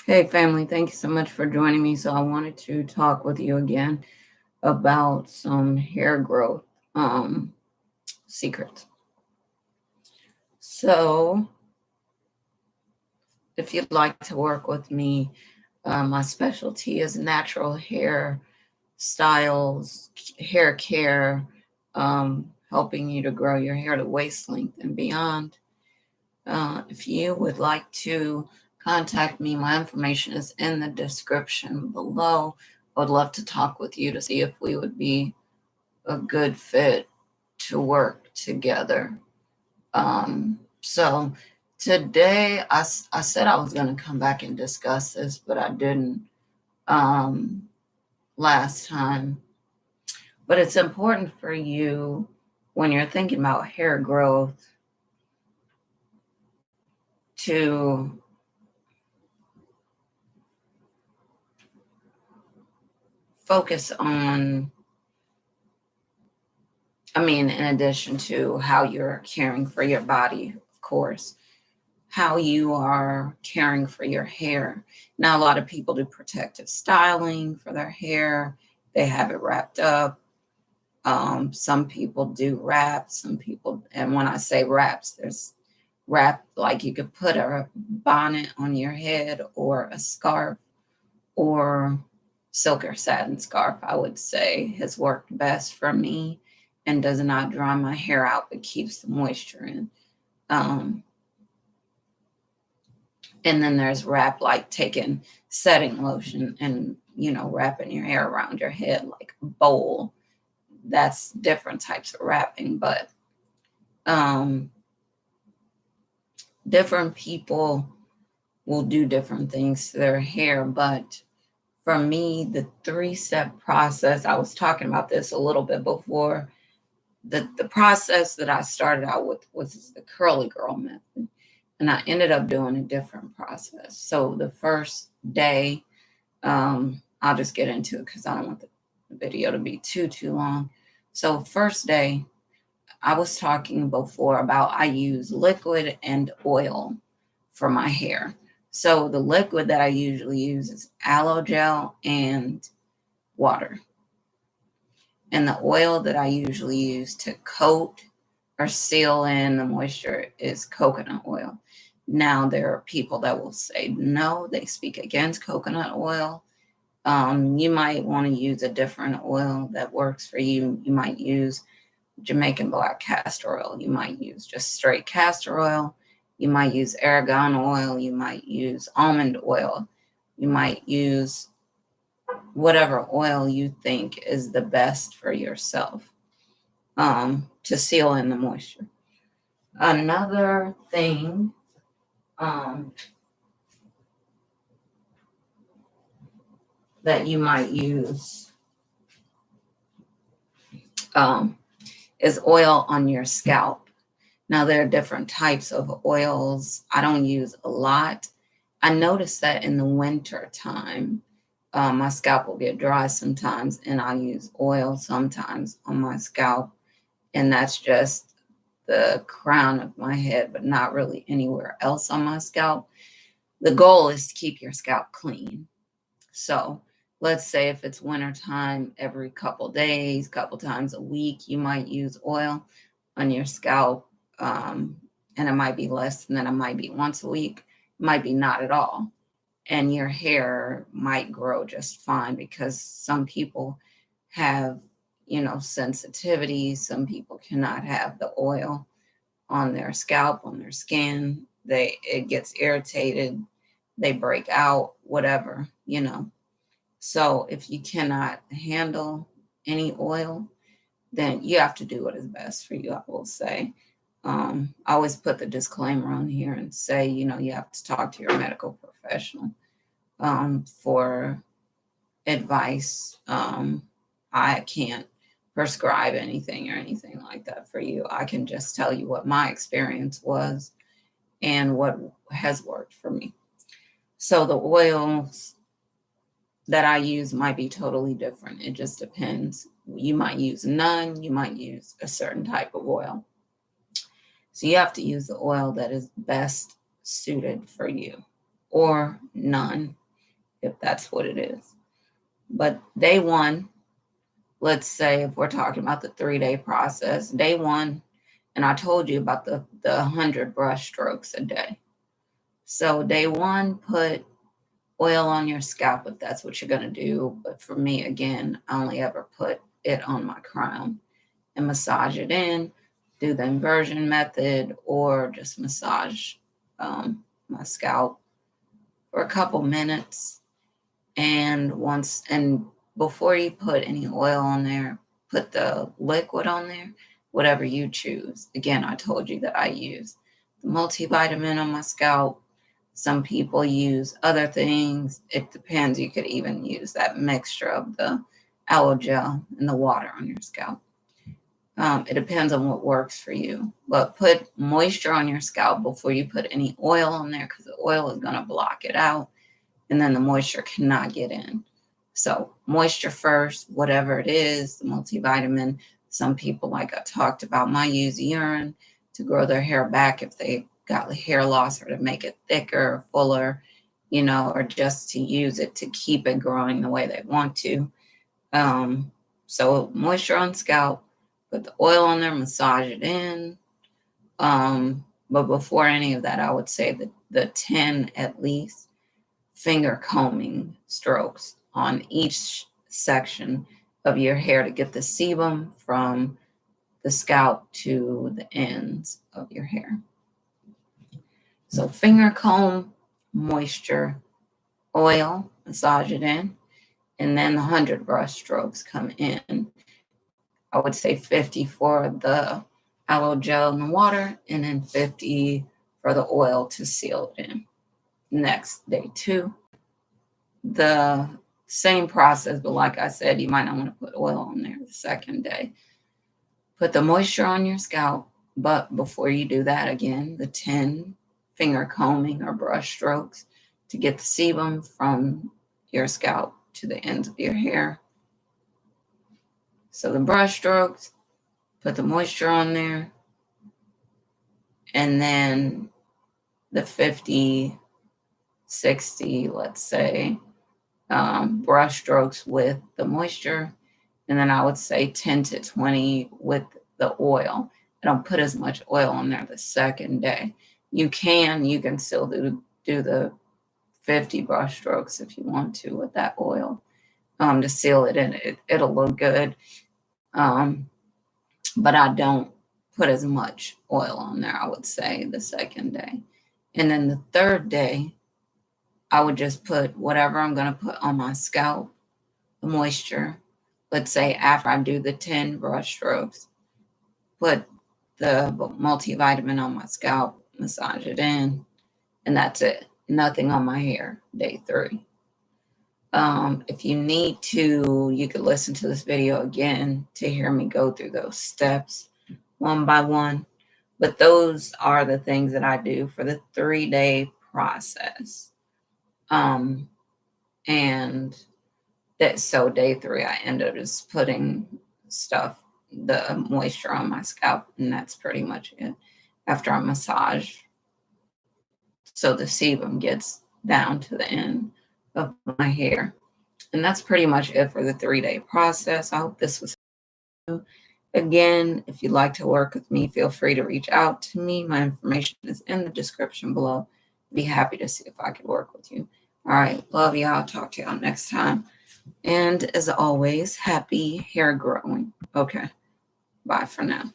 Hey, family, thank you so much for joining me. So, I wanted to talk with you again about some hair growth secrets. So, if you'd like to work with me, my specialty is natural hair styles, hair care, helping you to grow your hair to waist length and beyond. If you would like to contact me, my information is in the description below. I would love to talk with you to see if we would be a good fit to work together. So today I said I was going to come back and discuss this, but I didn't last time. But it's important for you when you're thinking about hair growth to focus on, in addition to how you're caring for your body, of course, how you are caring for your hair. Now, a lot of people do protective styling for their hair, they have it wrapped up. Some people do wraps, some people, and when I say wraps, there's wrap like you could put a bonnet on your head or a scarf or silk or satin scarf, I would say, has worked best for me and does not dry my hair out but keeps the moisture in. And then there's wrap like taking setting lotion and, wrapping your hair around your head like a bowl. That's different types of wrapping, but different people will do different things to their hair. But for me, the 3-step process, I was talking about this a little bit before. The process that I started out with was the curly girl method. And I ended up doing a different process. So the first day, I'll just get into it because I don't want the video to be too long. So first day, I was talking before about I use liquid and oil for my hair. So the liquid that I usually use is aloe gel and water. And the oil that I usually use to coat or seal in the moisture is coconut oil. Now, there are people that will say no, they speak against coconut oil. You might want to use a different oil that works for you. You might use Jamaican black castor oil. You might use just straight castor oil. You might use argan oil. You might use almond oil. You might use whatever oil you think is the best for yourself to seal in the moisture. Another thing that you might use is oil on your scalp. Now, there are different types of oils. I don't use a lot. I notice that in the winter time, my scalp will get dry sometimes, and I use oil sometimes on my scalp, and that's just the crown of my head, but not really anywhere else on my scalp. The goal is to keep your scalp clean. So let's say if it's wintertime, every couple days, couple times a week, you might use oil on your scalp. And it might be less than that. It might be once a week. It might be not at all. And your hair might grow just fine because some people have, sensitivity. Some people cannot have the oil on their scalp, on their skin. It gets irritated. They break out, whatever. So if you cannot handle any oil, then you have to do what is best for you, I will say. I always put the disclaimer on here and say, you have to talk to your medical professional for advice. I can't prescribe anything or anything like that for you. I can just tell you what my experience was and what has worked for me. So the oils that I use might be totally different. It just depends. You might use none. You might use a certain type of oil. So you have to use the oil that is best suited for you, or none. if that's what it is. But day one, let's say if we're talking about the 3-day process, day one, and I told you about the 100 brush strokes a day. So day one, put oil on your scalp if that's what you're going to do. But for me, again, I only ever put it on my crown and massage it in, do the inversion method, or just massage my scalp for a couple minutes. And before you put any oil on there, put the liquid on there, whatever you choose. Again, I told you that I use the multivitamin on my scalp. Some people use other things. It depends. You could even use that mixture of the aloe gel and the water on your scalp. It depends on what works for you. But put moisture on your scalp before you put any oil on there, because the oil is going to block it out, and then the moisture cannot get in. So moisture first, whatever it is, the multivitamin. Some people, like I talked about, might use urine to grow their hair back if they got hair loss, or to make it thicker, fuller, or just to use it to keep it growing the way they want to. So moisture on scalp, put the oil on there, massage it in. But before any of that, I would say that the 10 at least finger combing strokes on each section of your hair to get the sebum from the scalp to the ends of your hair. So finger comb, moisture, oil, massage it in, and then the 100 brush strokes come in. I would say 50 for the aloe gel and the water, and then 50 for the oil to seal it in. Next, day two, the same process, but like I said, you might not want to put oil on there the second day. Put the moisture on your scalp, but before you do that, again, the 10 finger combing or brush strokes to get the sebum from your scalp to the ends of your hair. So the brush strokes, put the moisture on there, and then the 50, 60, let's say, brush strokes with the moisture, and then I would say 10 to 20 with the oil. I don't put as much oil on there the second day. You can still do the 50 brush strokes if you want to with that oil to seal it in. It'll look good. But I don't put as much oil on there, I would say, the second day. And then the third day, I would just put whatever I'm going to put on my scalp, the moisture. Let's say after I do the 10 brush strokes, put the multivitamin on my scalp, massage it in, and that's it. Nothing on my hair, day 3. If you need to, you could listen to this video again to hear me go through those steps one by one. But those are the things that I do for the 3-day process. And so day 3, I end up just putting the moisture on my scalp, and that's pretty much it after I massage. So the sebum gets down to the end of my hair. And that's pretty much it for the 3-day process. I hope this was helpful. Again, if you'd like to work with me, feel free to reach out to me. My information is in the description below. I'd be happy to see if I could work with you. All right. Love y'all. Talk to y'all next time. And as always, happy hair growing. Okay. Bye for now.